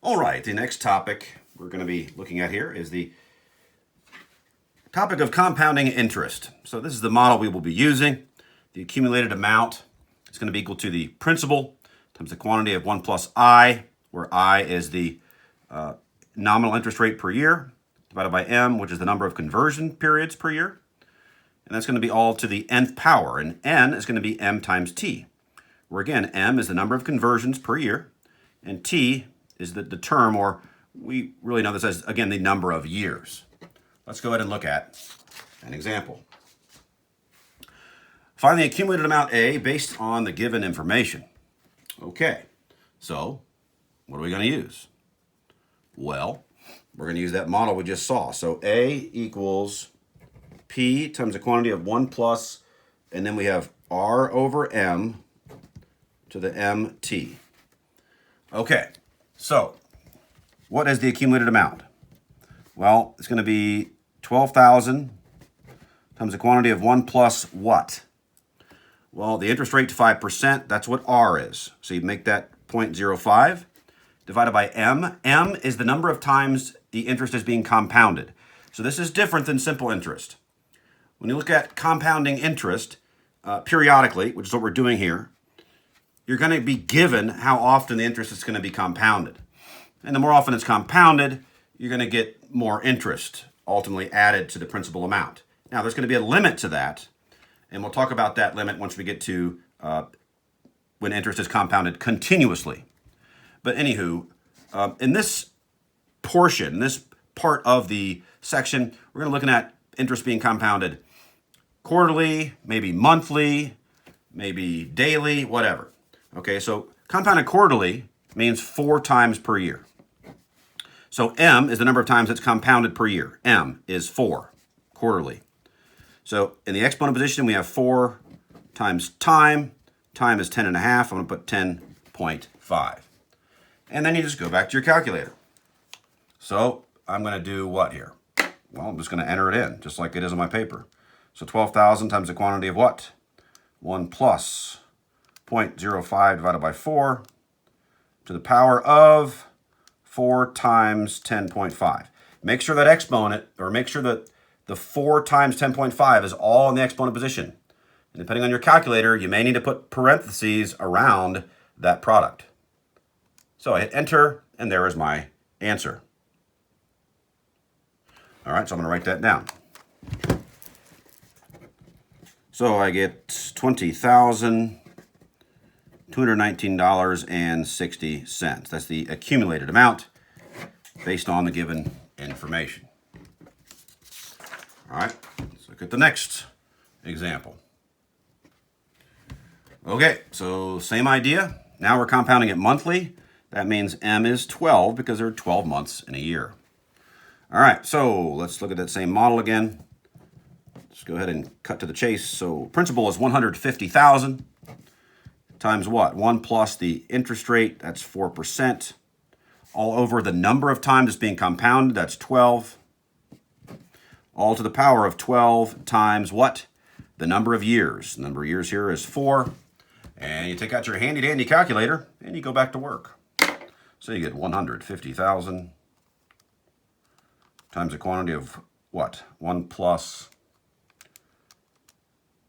All right, the next topic we're going to be looking at here is the topic of compounding interest. So this is the model we will be using. The accumulated amount is going to be equal to the principal times the quantity of 1 plus I, where I is the nominal interest rate per year, divided by M, which is the number of conversion periods per year. And that's going to be all to the nth power. And N is going to be M times T, where again, M is the number of conversions per year, and T is the term, or we really know this as, again, the number of years. Let's go ahead and look at an example. Find the accumulated amount A based on the given information. Okay, so what are we going to use? Well, we're going to use that model we just saw. So A equals P times the quantity of 1 plus, and then we have R over M to the MT. Okay, so what is the accumulated amount? Well, it's going to be 12,000 times the quantity of 1 plus what? Well, the interest rate to 5%, that's what R is. So you make that 0.05 divided by M. M is the number of times the interest is being compounded. So this is different than simple interest. When you look at compounding interest periodically, which is what we're doing here, you're going to be given how often the interest is going to be compounded. And the more often it's compounded, you're going to get more interest ultimately added to the principal amount. Now, there's going to be a limit to that, and we'll talk about that limit once we get to when interest is compounded continuously. But anywho, in this portion, this part of the section, we're going to be looking at interest being compounded quarterly, maybe monthly, maybe daily, whatever. Okay, so compounded quarterly means 4 times per year. So M is the number of times it's compounded per year. M is 4 quarterly. So in the exponent position, we have 4 times time. Time is 10 and a half. I'm going to put 10.5. And then you just go back to your calculator. So I'm going to do what here? Well, I'm just going to enter it in, just like it is on my paper. So 12,000 times the quantity of what? 1 plus 0.05 divided by 4 to the power of 4 times 10.5. Make sure that exponent, or make sure that the 4 times 10.5 is all in the exponent position. And depending on your calculator, you may need to put parentheses around that product. So I hit enter, and there is my answer. All right, so I'm going to write that down. So I get $20,219.60. That's the accumulated amount based on the given information. All right, let's look at the next example. Okay, so same idea. Now we're compounding it monthly. That means M is 12 because there are 12 months in a year. All right, so let's look at that same model again. Let's go ahead and cut to the chase. So principal is 150,000 times what? 1 plus the interest rate, that's 4%. All over the number of times it's being compounded, that's 12. All to the power of 12 times what? The number of years. The number of years here is 4. And you take out your handy-dandy calculator and you go back to work. So you get 150,000 times the quantity of what? 1 plus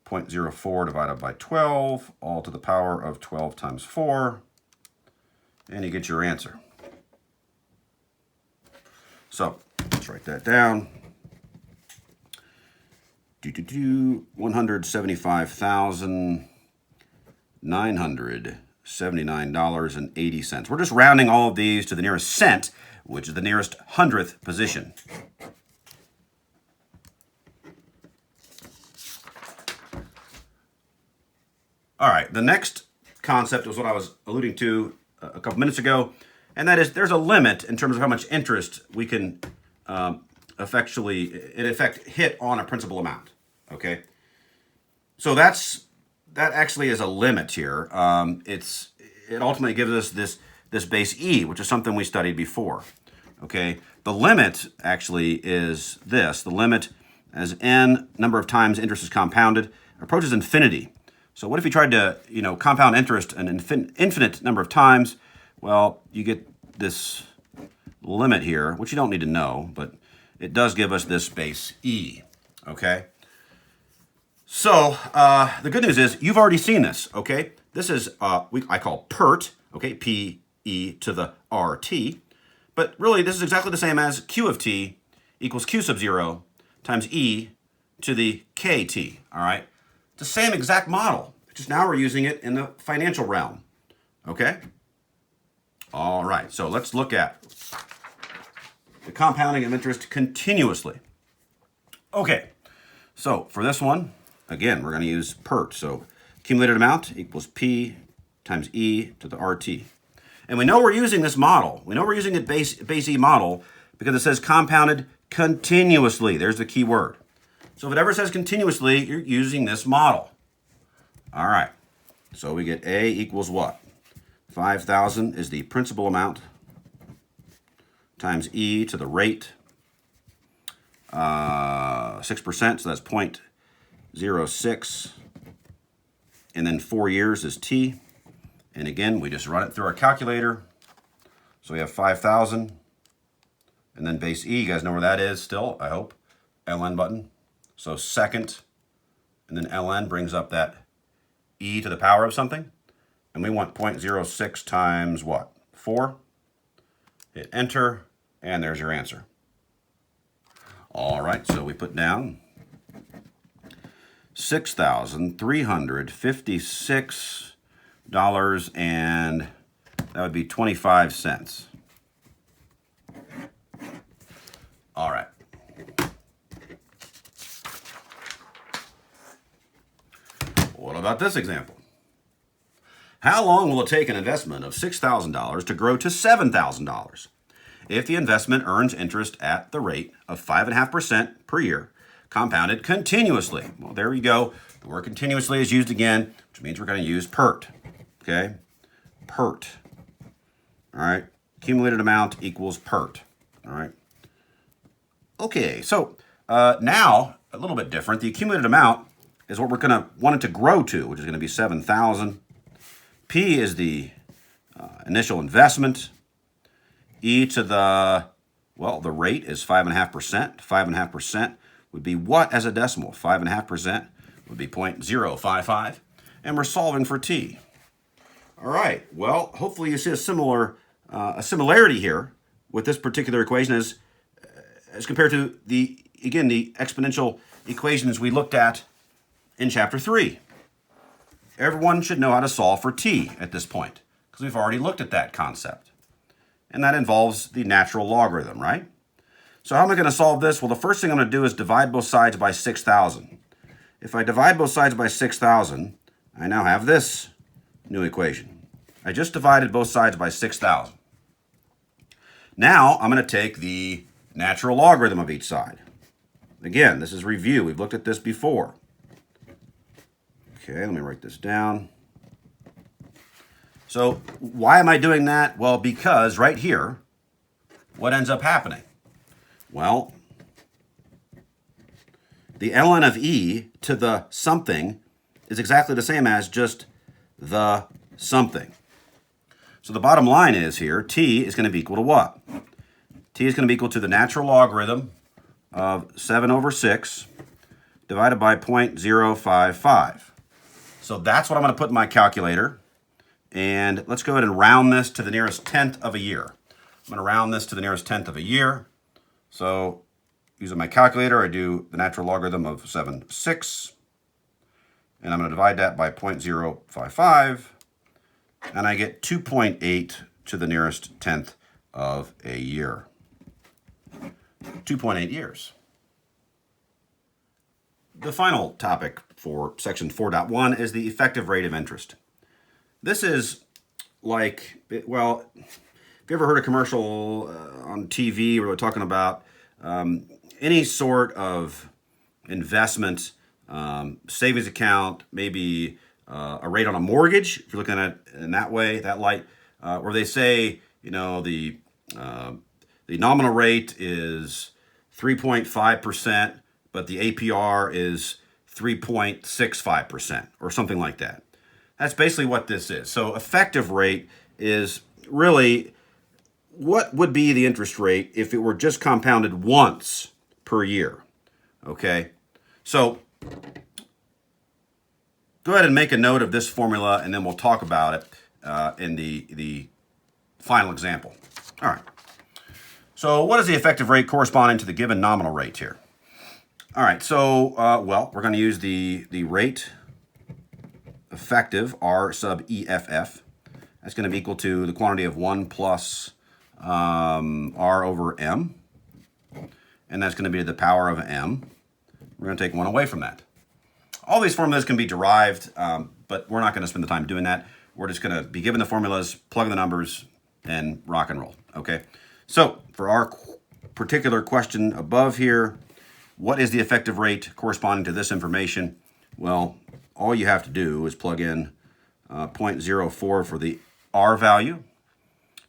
0.04 divided by 12, all to the power of 12 times 4, and you get your answer. So let's write that down. 175,979.80. We're just rounding all of these to the nearest cent, which is the nearest hundredth position. All right, the next concept was what I was alluding to a couple minutes ago, and that is there's a limit in terms of how much interest we can hit on a principal amount. Okay, so that actually is a limit here. It ultimately gives us this base E, which is something we studied before. Okay, the limit actually is this. The limit as n number of times interest is compounded approaches infinity. So what if you tried to, compound interest an infinite number of times? Well, you get this limit here, which you don't need to know, but it does give us this base E, okay? So the good news is you've already seen this, okay? This is, I call PERT, okay, P-E to the R-T, but really this is exactly the same as Q of T equals Q sub 0 times E to the KT, all right? It's the same exact model, just now we're using it in the financial realm, okay? All right, so let's look at the compounding of interest continuously. Okay, so for this one, again, we're going to use PERT. So accumulated amount equals P times E to the RT. And we know we're using this model. We know we're using it base E model because it says compounded continuously. There's the key word. So if it ever says continuously, you're using this model. All right, so we get A equals what? 5,000 is the principal amount times E to the rate, 6%, so that's 0.06, and then 4 years is T, and again, we just run it through our calculator, so we have 5,000, and then base E, you guys know where that is still, I hope, ln button, so second, and then ln brings up that E to the power of something, and we want 0.06 times what? 4. Hit enter, and there's your answer. All right, so we put down $6,356, and that would be 25 cents. All right. What about this example? How long will it take an investment of $6,000 to grow to $7,000 if the investment earns interest at the rate of 5.5% per year, compounded continuously? Well, there we go. The word continuously is used again, which means we're going to use PERT. Okay? PERT. All right? Accumulated amount equals PERT. All right? Okay, so now, a little bit different. The accumulated amount is what we're going to want it to grow to, which is going to be 7,000. P is the initial investment. E to the, well, the rate is 5.5%. 5.5% would be what as a decimal? 5.5% would be 0.055. And we're solving for T. All right, well, hopefully you see a similarity here with this particular equation as compared to the exponential equations we looked at in chapter 3. Everyone should know how to solve for T at this point, because we've already looked at that concept. And that involves the natural logarithm, right? So how am I going to solve this? Well, the first thing I'm going to do is divide both sides by 6,000. If I divide both sides by 6,000, I now have this new equation. I just divided both sides by 6,000. Now I'm going to take the natural logarithm of each side. Again, this is review. We've looked at this before. Okay, let me write this down. So why am I doing that? Well, because right here, what ends up happening? Well, the ln of E to the something is exactly the same as just the something. So the bottom line is here, T is going to be equal to what? T is going to be equal to the natural logarithm of 7 over 6 divided by 0.055. So that's what I'm going to put in my calculator. And let's go ahead and round this to the nearest tenth of a year. I'm going to round this to the nearest tenth of a year. So using my calculator, I do the natural logarithm of 7/6. And I'm going to divide that by 0.055. And I get 2.8 to the nearest tenth of a year. 2.8 years. The final topic for section 4.1 is the effective rate of interest. This is like, well, if you ever heard a commercial on TV where we're talking about any sort of investment, savings account, maybe a rate on a mortgage, if you're looking at it in that way, that light, where they say, you know, the nominal rate is 3.5%, but the APR is 3.65% or something like that. That's basically what this is. So effective rate is really what would be the interest rate if it were just compounded once per year? Okay, so go ahead and make a note of this formula, and then we'll talk about it in the final example. All right. So what is the effective rate corresponding to the given nominal rate here? All right, so, well, we're going to use the rate effective, R sub EFF. That's going to be equal to the quantity of 1 plus R over M. And that's going to be the power of M. We're going to take 1 away from that. All these formulas can be derived, but we're not going to spend the time doing that. We're just going to be given the formulas, plug the numbers, and rock and roll, okay? So for our particular question above here, what is the effective rate corresponding to this information? Well, all you have to do is plug in 0.04 for the R value,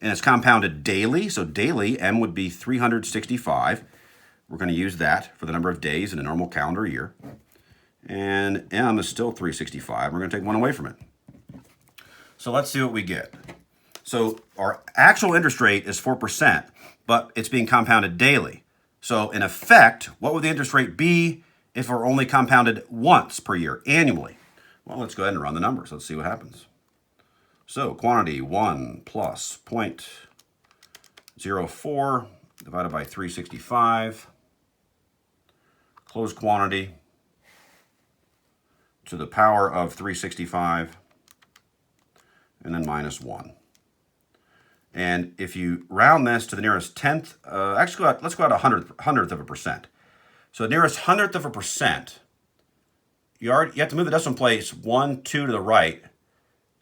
and it's compounded daily. So daily, M would be 365. We're going to use that for the number of days in a normal calendar year. And M is still 365. We're going to take 1 away from it. So let's see what we get. So our actual interest rate is 4%, but it's being compounded daily. So in effect, what would the interest rate be if it were only compounded once per year, annually? Well, let's go ahead and run the numbers. Let's see what happens. So quantity 1 plus 0.04 divided by 365, closed quantity to the power of 365, and then minus 1. And if you round this to the nearest tenth, let's go out a hundredth of a percent. So the nearest hundredth of a percent, you have to move the decimal place 1, 2 to the right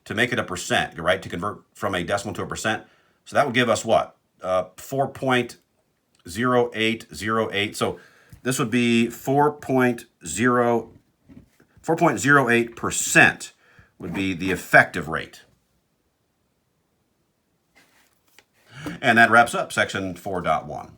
to make it a percent, right? To convert from a decimal to a percent. So that would give us what? 4.0808. So this would be 4.08% would be the effective rate. And that wraps up section 4.1.